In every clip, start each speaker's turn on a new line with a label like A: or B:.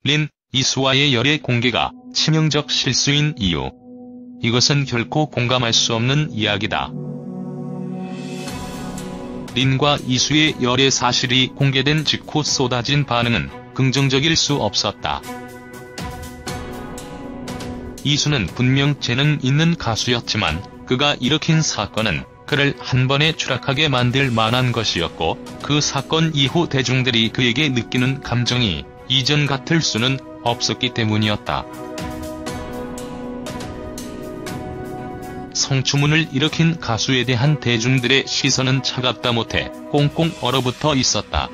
A: 린, 이수와의 열애 공개가 치명적 실수인 이유. 이것은 결코 공감할 수 없는 이야기다. 린과 이수의 열애 사실이 공개된 직후 쏟아진 반응은 긍정적일 수 없었다. 이수는 분명 재능 있는 가수였지만 그가 일으킨 사건은 그를 한 번에 추락하게 만들 만한 것이었고, 그 사건 이후 대중들이 그에게 느끼는 감정이 이전 같을 수는 없었기 때문이었다. 성추문을 일으킨 가수에 대한 대중들의 시선은 차갑다 못해 꽁꽁 얼어붙어 있었다.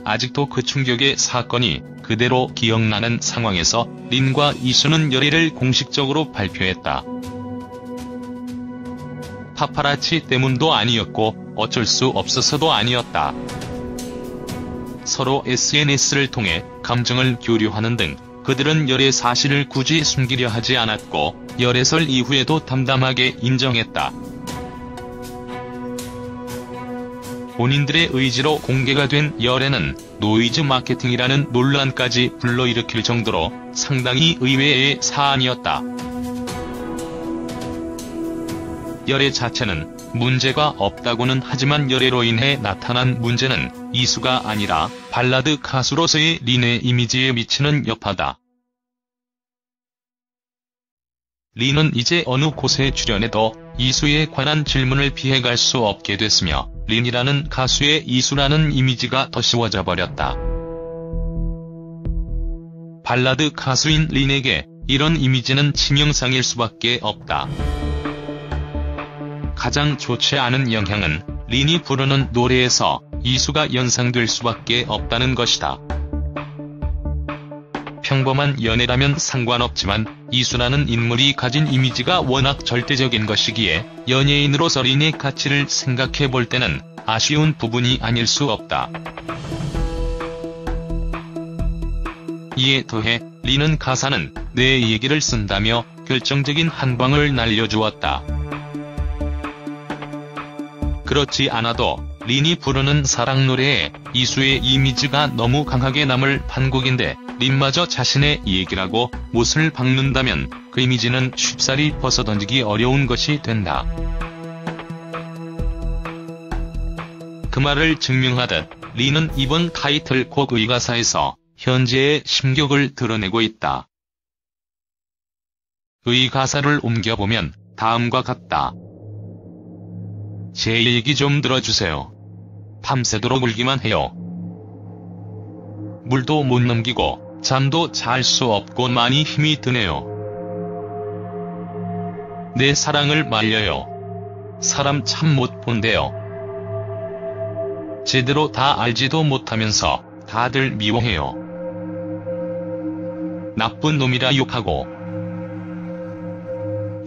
A: 아직도 그 충격의 사건이 그대로 기억나는 상황에서 린과 이수는 열애를 공식적으로 발표했다. 파파라치 때문도 아니었고 어쩔 수 없어서도 아니었다. 서로 SNS를 통해 감정을 교류하는 등 그들은 열애 사실을 굳이 숨기려 하지 않았고, 열애설 이후에도 담담하게 인정했다. 본인들의 의지로 공개가 된 열애는 노이즈 마케팅이라는 논란까지 불러일으킬 정도로 상당히 의외의 사안이었다. 열애 자체는 문제가 없다고는 하지만 열애로 인해 나타난 문제는 이수가 아니라 발라드 가수로서의 린의 이미지에 미치는 여파다. 린은 이제 어느 곳에 출연해도 이수에 관한 질문을 피해갈 수 없게 됐으며, 린이라는 가수의 이수라는 이미지가 더 씌워져 버렸다. 발라드 가수인 린에게 이런 이미지는 치명상일 수밖에 없다. 가장 좋지 않은 영향은 린이 부르는 노래에서 이수가 연상될 수밖에 없다는 것이다. 평범한 연애라면 상관없지만 이수라는 인물이 가진 이미지가 워낙 절대적인 것이기에 연예인으로서 린의 가치를 생각해 볼 때는 아쉬운 부분이 아닐 수 없다. 이에 더해 린은 가사는 내 얘기를 쓴다며 결정적인 한 방을 날려주었다. 그렇지 않아도 린이 부르는 사랑 노래에 이수의 이미지가 너무 강하게 남을 판국인데, 린마저 자신의 얘기라고 못을 박는다면 그 이미지는 쉽사리 벗어던지기 어려운 것이 된다. 그 말을 증명하듯 린은 이번 타이틀곡 의가사에서 현재의 심격을 드러내고 있다. 의가사를 옮겨보면 다음과 같다. 제 얘기 좀 들어주세요. 밤새도록 울기만 해요. 물도 못 넘기고 잠도 잘 수 없고 많이 힘이 드네요. 내 사랑을 말려요. 사람 참 못 본대요. 제대로 다 알지도 못하면서 다들 미워해요. 나쁜 놈이라 욕하고,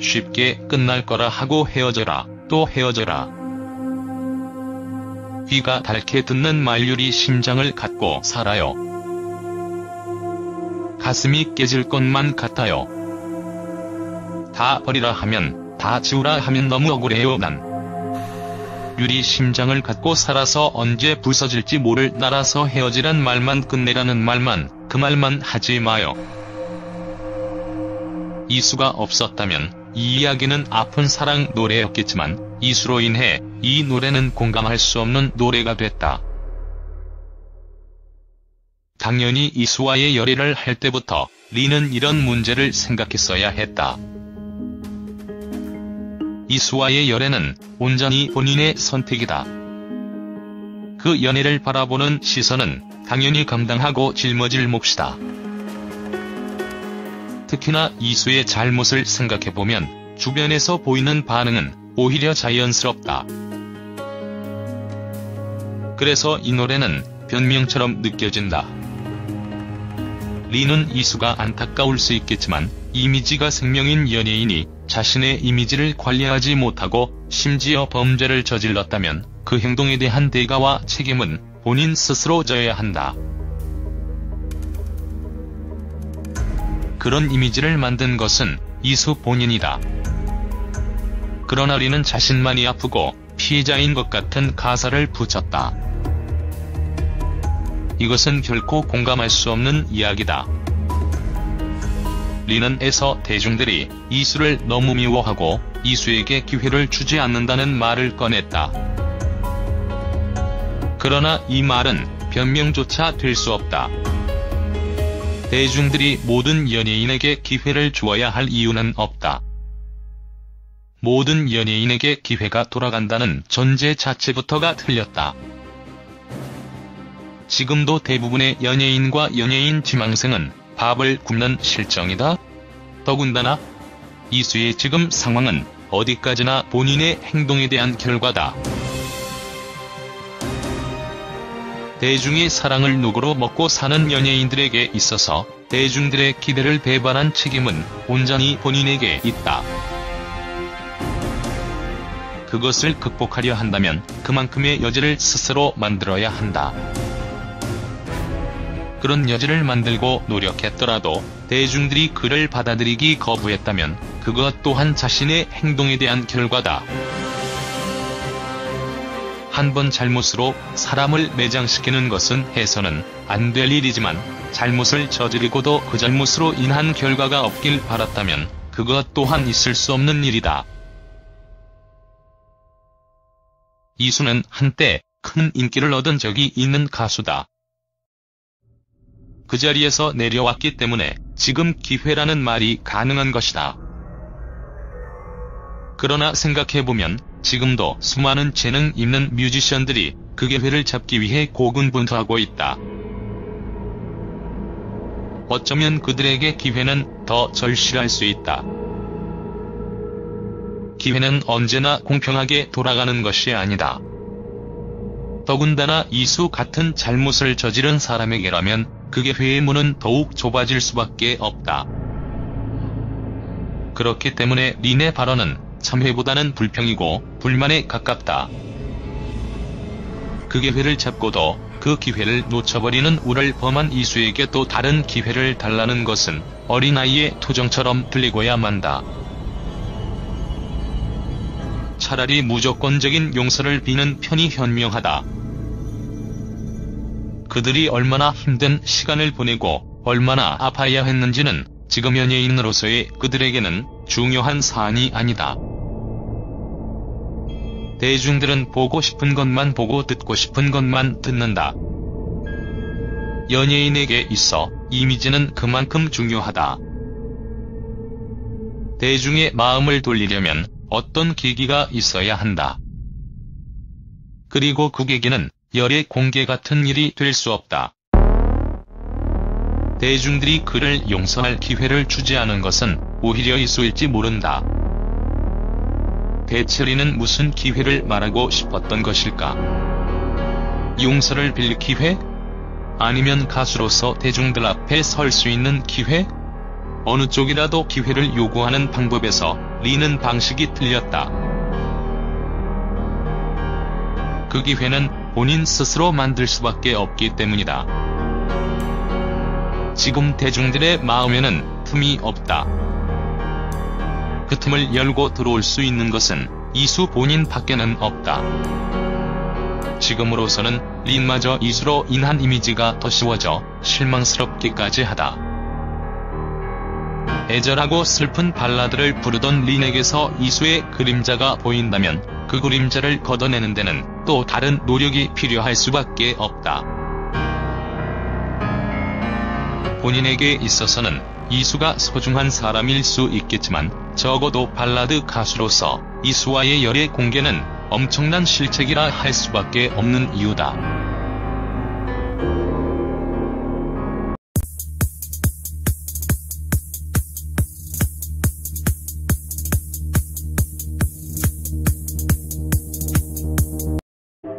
A: 쉽게 끝날 거라 하고 헤어져라, 또 헤어져라. 귀가 닳게 듣는 말률이 심장을 갖고 살아요. 가슴이 깨질 것만 같아요. 다 버리라 하면, 다 지우라 하면 너무 억울해요 난. 율이 심장을 갖고 살아서 언제 부서질지 모를 날아서 헤어지란 말만 끝내라는 말만, 그 말만 하지 마요. 이수가 없었다면 이 이야기는 아픈 사랑 노래였겠지만, 이수로 인해 이 노래는 공감할 수 없는 노래가 됐다. 당연히 이수와의 열애를 할 때부터 린은 이런 문제를 생각했어야 했다. 이수와의 열애는 온전히 본인의 선택이다. 그 연애를 바라보는 시선은 당연히 감당하고 짊어질 몫이다. 특히나 이수의 잘못을 생각해보면 주변에서 보이는 반응은 오히려 자연스럽다. 그래서 이 노래는 변명처럼 느껴진다. 린은 이수가 안타까울 수 있겠지만, 이미지가 생명인 연예인이 자신의 이미지를 관리하지 못하고 심지어 범죄를 저질렀다면 그 행동에 대한 대가와 책임은 본인 스스로 져야 한다. 그런 이미지를 만든 것은 이수 본인이다. 그러나 린은 자신만이 아프고 피해자인 것 같은 가사를 붙였다. 이것은 결코 공감할 수 없는 이야기다. 리는 에서 대중들이 이수를 너무 미워하고 이수에게 기회를 주지 않는다는 말을 꺼냈다. 그러나 이 말은 변명조차 될 수 없다. 대중들이 모든 연예인에게 기회를 주어야 할 이유는 없다. 모든 연예인에게 기회가 돌아간다는 전제 자체부터가 틀렸다. 지금도 대부분의 연예인과 연예인 지망생은 밥을 굶는 실정이다. 더군다나 이수의 지금 상황은 어디까지나 본인의 행동에 대한 결과다. 대중의 사랑을 누구로 먹고 사는 연예인들에게 있어서 대중들의 기대를 배반한 책임은 온전히 본인에게 있다. 그것을 극복하려 한다면 그만큼의 여지를 스스로 만들어야 한다. 그런 여지를 만들고 노력했더라도 대중들이 그를 받아들이기 거부했다면 그것 또한 자신의 행동에 대한 결과다. 한 번 잘못으로 사람을 매장시키는 것은 해서는 안 될 일이지만 잘못을 저지르고도 그 잘못으로 인한 결과가 없길 바랐다면 그것 또한 있을 수 없는 일이다. 이수는 한때 큰 인기를 얻은 적이 있는 가수다. 그 자리에서 내려왔기 때문에 지금 기회라는 말이 가능한 것이다. 그러나 생각해보면 지금도 수많은 재능 있는 뮤지션들이 그 기회를 잡기 위해 고군분투하고 있다. 어쩌면 그들에게 기회는 더 절실할 수 있다. 기회는 언제나 공평하게 돌아가는 것이 아니다. 더군다나 이수 같은 잘못을 저지른 사람에게라면 그 기회의 문은 더욱 좁아질 수밖에 없다. 그렇기 때문에 린의 발언은 참회보다는 불평이고 불만에 가깝다. 그 기회를 잡고도 그 기회를 놓쳐버리는 우를 범한 이수에게 또 다른 기회를 달라는 것은 어린아이의 투정처럼 들리고야 만다. 차라리 무조건적인 용서를 비는 편이 현명하다. 그들이 얼마나 힘든 시간을 보내고 얼마나 아파야 했는지는 지금 연예인으로서의 그들에게는 중요한 사안이 아니다. 대중들은 보고 싶은 것만 보고 듣고 싶은 것만 듣는다. 연예인에게 있어 이미지는 그만큼 중요하다. 대중의 마음을 돌리려면 어떤 계기가 있어야 한다. 그리고 그 계기는 열의 공개 같은 일이 될 수 없다. 대중들이 그를 용서할 기회를 주지 않은 것은 오히려 이수일지 모른다. 대체 린은 무슨 기회를 말하고 싶었던 것일까? 용서를 빌 기회? 아니면 가수로서 대중들 앞에 설 수 있는 기회? 어느 쪽이라도 기회를 요구하는 방법에서 린은 방식이 틀렸다. 그 기회는 본인 스스로 만들 수밖에 없기 때문이다. 지금 대중들의 마음에는 틈이 없다. 그 틈을 열고 들어올 수 있는 것은 이수 본인 밖에는 없다. 지금으로서는 린마저 이수로 인한 이미지가 더 씌워져 실망스럽기까지 하다. 애절하고 슬픈 발라드를 부르던 린에게서 이수의 그림자가 보인다면 그 그림자를 걷어내는 데는 또 다른 노력이 필요할 수밖에 없다. 본인에게 있어서는 이수가 소중한 사람일 수 있겠지만 적어도 발라드 가수로서 이수와의 열의 공개는 엄청난 실책이라 할 수밖에 없는 이유다.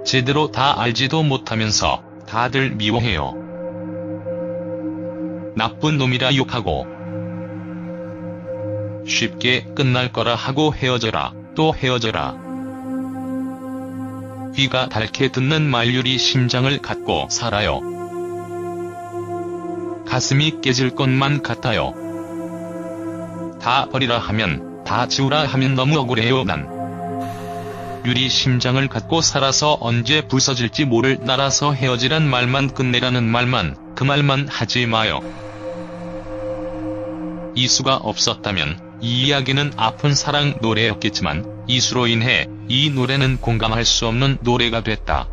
A: 제대로 다 알지도 못하면서 다들 미워해요. 나쁜 놈이라 욕하고 쉽게 끝날 거라 하고 헤어져라, 또 헤어져라. 귀가 닳게 듣는 말들이 심장을 갖고 살아요. 가슴이 깨질 것만 같아요. 다 버리라 하면 다 지우라 하면 너무 억울해요. 난 유리 심장을 갖고 살아서 언제 부서질지 모를 나라서 헤어지란 말만 끝내라는 말만, 그 말만 하지 마요. 이수가 없었다면 이 이야기는 아픈 사랑 노래였겠지만 이수로 인해 이 노래는 공감할 수 없는 노래가 됐다.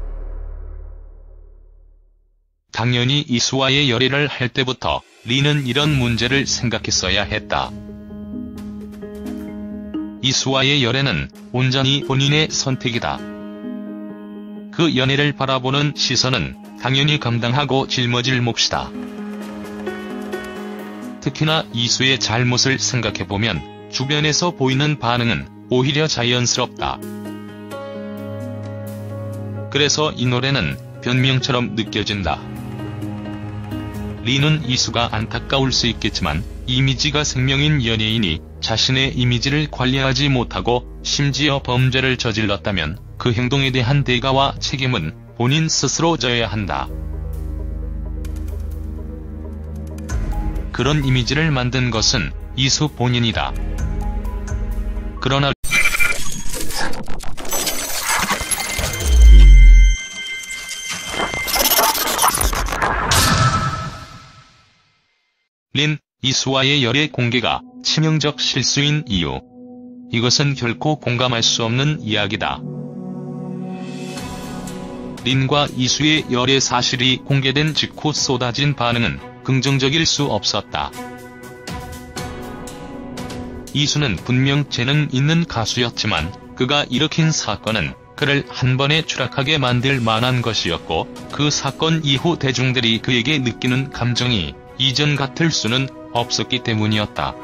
A: 당연히 이수와의 열애를 할 때부터 린은 이런 문제를 생각했어야 했다. 이수와의 열애는 온전히 본인의 선택이다. 그 연애를 바라보는 시선은 당연히 감당하고 짊어질 몫이다. 특히나 이수의 잘못을 생각해보면 주변에서 보이는 반응은 오히려 자연스럽다. 그래서 이 노래는 변명처럼 느껴진다. 린은 이수가 안타까울 수 있겠지만 이미지가 생명인 연예인이 자신의 이미지를 관리하지 못하고 심지어 범죄를 저질렀다면 그 행동에 대한 대가와 책임은 본인 스스로 져야 한다. 그런 이미지를 만든 것은 이수 본인이다. 그러나 린, 이수와의 열애 공개가 치명적 실수인 이유. 이것은 결코 공감할 수 없는 이야기다. 린과 이수의 열애 사실이 공개된 직후 쏟아진 반응은 긍정적일 수 없었다. 이수는 분명 재능 있는 가수였지만 그가 일으킨 사건은 그를 한 번에 추락하게 만들 만한 것이었고 그 사건 이후 대중들이 그에게 느끼는 감정이 이전 같을 수는 없었기 때문이었다.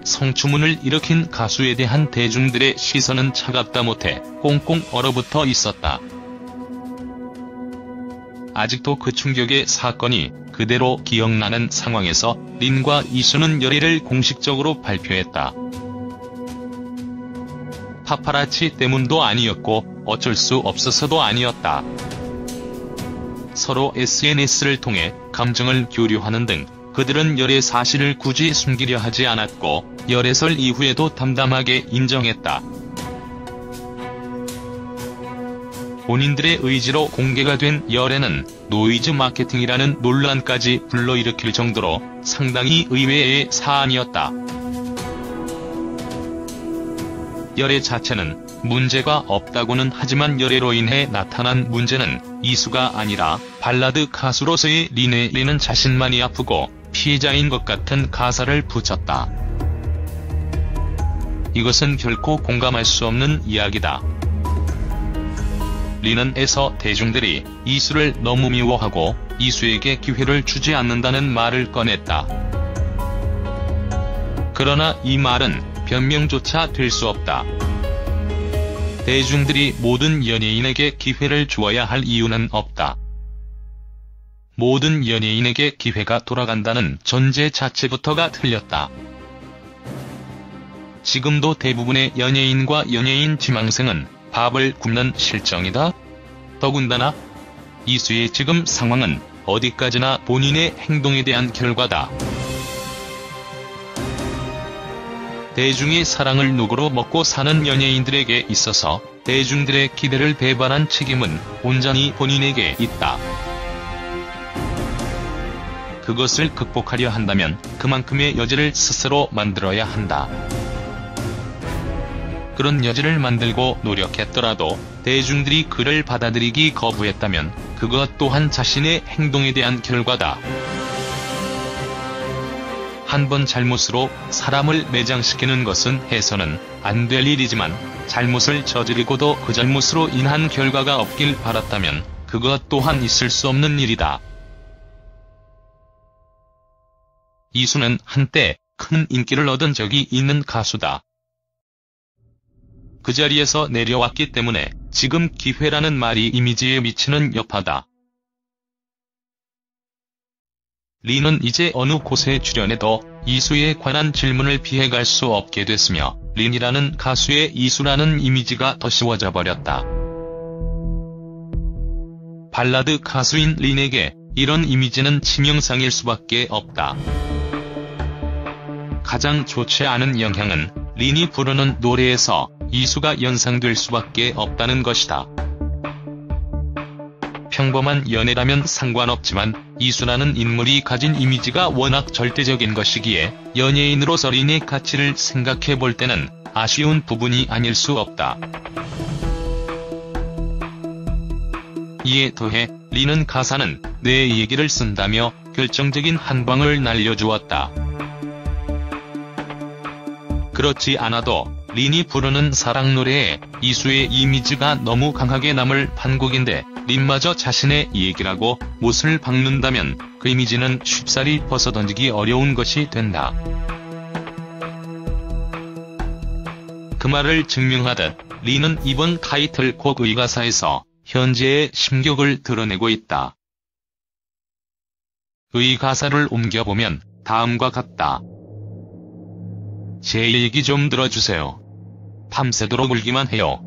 A: 성추문을 일으킨 가수에 대한 대중들의 시선은 차갑다 못해 꽁꽁 얼어붙어 있었다. 아직도 그 충격의 사건이 그대로 기억나는 상황에서 린과 이수는 열애를 공식적으로 발표했다. 파파라치 때문도 아니었고 어쩔 수 없어서도 아니었다. 서로 SNS를 통해 감정을 교류하는 등 그들은 열애 사실을 굳이 숨기려 하지 않았고 열애설 이후에도 담담하게 인정했다. 본인들의 의지로 공개가 된 열애는 노이즈 마케팅이라는 논란까지 불러일으킬 정도로 상당히 의외의 사안이었다. 열애 자체는 문제가 없다고는 하지만 열애로 인해 나타난 문제는 이수가 아니라 발라드 가수로서의 린은 자신만이 아프고 피해자인 것 같은 가사를 붙였다. 이것은 결코 공감할 수 없는 이야기다. 린은에서 대중들이 이수를 너무 미워하고 이수에게 기회를 주지 않는다는 말을 꺼냈다. 그러나 이 말은 변명조차 될 수 없다. 대중들이 모든 연예인에게 기회를 주어야 할 이유는 없다. 모든 연예인에게 기회가 돌아간다는 전제 자체부터가 틀렸다. 지금도 대부분의 연예인과 연예인 지망생은 밥을 굶는 실정이다. 더군다나 이수의 지금 상황은 어디까지나 본인의 행동에 대한 결과다. 대중의 사랑을 누구로 먹고 사는 연예인들에게 있어서 대중들의 기대를 배반한 책임은 온전히 본인에게 있다. 그것을 극복하려 한다면 그만큼의 여지를 스스로 만들어야 한다. 그런 여지를 만들고 노력했더라도 대중들이 그를 받아들이기 거부했다면 그것 또한 자신의 행동에 대한 결과다. 한 번 잘못으로 사람을 매장시키는 것은 해서는 안 될 일이지만 잘못을 저지르고도 그 잘못으로 인한 결과가 없길 바랐다면 그것 또한 있을 수 없는 일이다. 이수는 한때 큰 인기를 얻은 적이 있는 가수다. 그 자리에서 내려왔기 때문에 지금 기회라는 말이 이미지에 미치는 여파다. 린은 이제 어느 곳에 출연해도 이수에 관한 질문을 피해갈 수 없게 됐으며 린이라는 가수의 이수라는 이미지가 더 씌워져 버렸다. 발라드 가수인 린에게 이런 이미지는 치명상일 수밖에 없다. 가장 좋지 않은 영향은 린이 부르는 노래에서 이수가 연상될 수밖에 없다는 것이다. 평범한 연애라면 상관없지만 이수라는 인물이 가진 이미지가 워낙 절대적인 것이기에 연예인으로서 린의 가치를 생각해볼 때는 아쉬운 부분이 아닐 수 없다. 이에 더해 린은 가사는 내 얘기를 쓴다며 결정적인 한 방을 날려주었다. 그렇지 않아도 린이 부르는 사랑 노래에 이수의 이미지가 너무 강하게 남을 판국인데 린마저 자신의 얘기라고 못을 박는다면 그 이미지는 쉽사리 벗어던지기 어려운 것이 된다. 그 말을 증명하듯 린은 이번 타이틀곡의 가사에서 현재의 심격을 드러내고 있다. 의 가사를 옮겨보면 다음과 같다. 제 얘기 좀 들어주세요. 밤새도록 울기만 해요.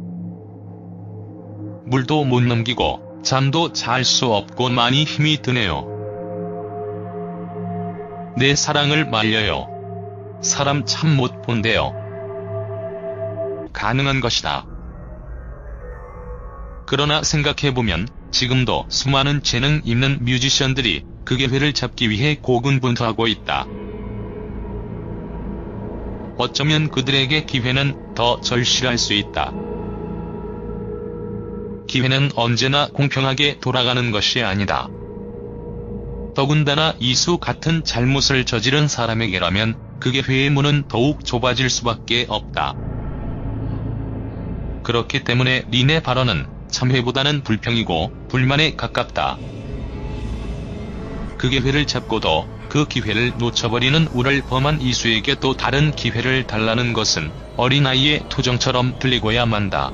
A: 물도 못 넘기고 잠도 잘 수 없고 많이 힘이 드네요. 내 사랑을 말려요. 사람 참 못 본대요. 가능한 것이다. 그러나 생각해보면 지금도 수많은 재능 있는 뮤지션들이 그 기회를 잡기 위해 고군분투하고 있다. 어쩌면 그들에게 기회는 더 절실할 수 있다. 기회는 언제나 공평하게 돌아가는 것이 아니다. 더군다나 이수 같은 잘못을 저지른 사람에게라면 그 기회의 문은 더욱 좁아질 수밖에 없다. 그렇기 때문에 린의 발언은 참회보다는 불평이고 불만에 가깝다. 그 기회를 잡고도 그 기회를 놓쳐버리는 우를 범한 이수에게 또 다른 기회를 달라는 것은 어린아이의 투정처럼 들리고야 만다.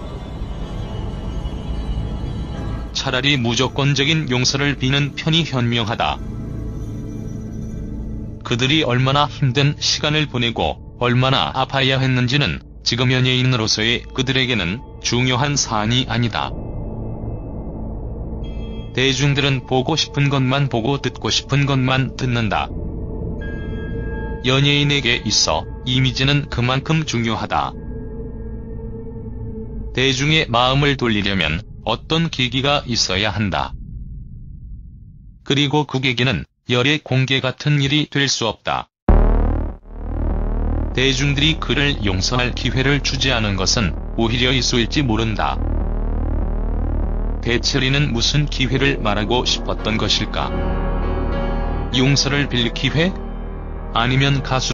A: 차라리 무조건적인 용서를 비는 편이 현명하다. 그들이 얼마나 힘든 시간을 보내고 얼마나 아파야 했는지는 지금 연예인으로서의 그들에게는 중요한 사안이 아니다. 대중들은 보고 싶은 것만 보고 듣고 싶은 것만 듣는다. 연예인에게 있어 이미지는 그만큼 중요하다. 대중의 마음을 돌리려면 어떤 계기가 있어야 한다. 그리고 그 계기는 열애 공개 같은 일이 될 수 없다. 대중들이 그를 용서할 기회를 주지 않은 것은 오히려 이수일지 모른다. 대체 린은 무슨 기회를 말하고 싶었던 것일까? 용서를 빌 기회? 아니면 가수